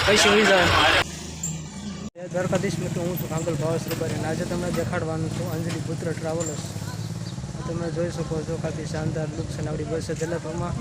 પૈસા હોઈ જાય દ્વારકાધીશ મિત્રો હું છું કાંગલ ભાવેશ રૂપારી અને આજે તમને દેખાડવાનું છું અંજલિ પુત્ર ટ્રાવેલર્સ. તમે જોઈ શકો છો કાફી શાનદાર લુક છે આપણી બસ જલાપરમાં.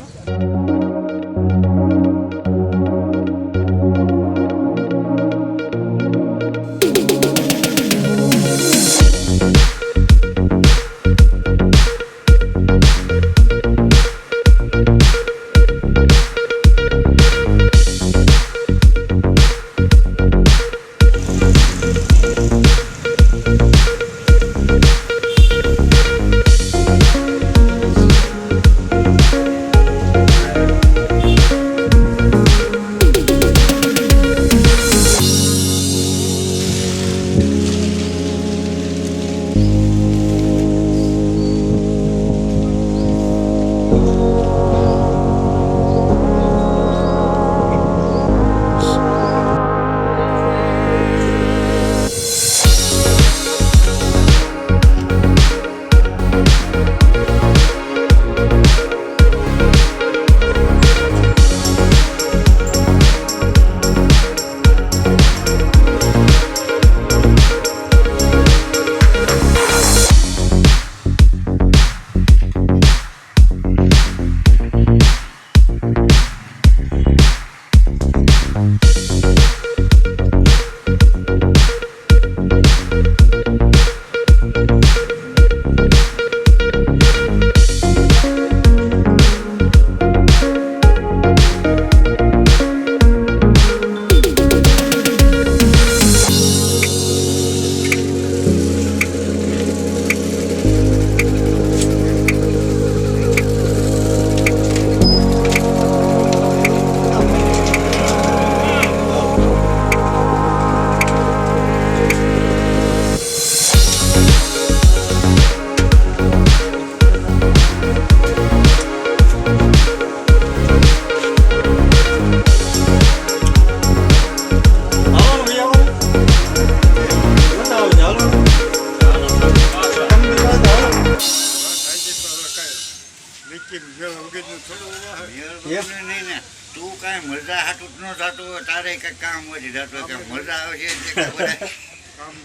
તું કાંઈ મરજા હાટું ન થતું તારે કઈ કામ વધી થતું કે મરજા આવે છે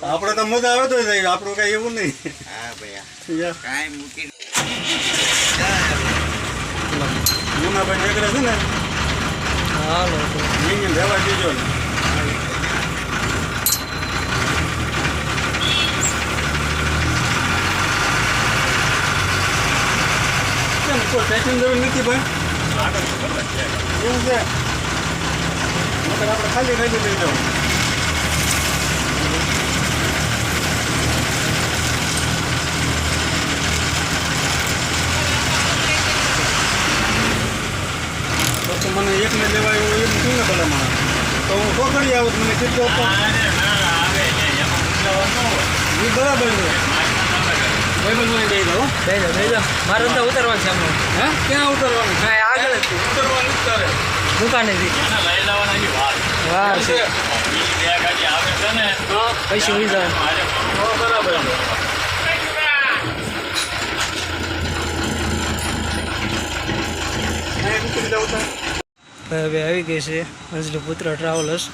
આપણે તો મજા આવે તો આપણું કઈ એવું નહીં. હા ભાઈ કાંઈ મૂકી મુનાભાઈ નીકળે છે ને હાલો અહીંયા રહેવા દીજો ને કોઈ પેકિંગ જરૂર નથી ભાઈ એવું છે મતલબ આપણે ખાલી ખાલી લઈ જાઓ. તો મને એકને લેવાય એવું એમ શું ને ભલે મારે તો હું પકડી આવું મને કેટલો બરાબર છે મારે અંદર ઉતરવાનું છે એમનું. હે ક્યાં ઉતરવાનું? હા આગળ જ ઉતરવાનું જ તારે દુકાનેથી વાર છે પૈસા હોઈ જાય બરાબર. હવે આવી ગઈ છે અંજલિ પુત્ર ટ્રાવેલર્સ.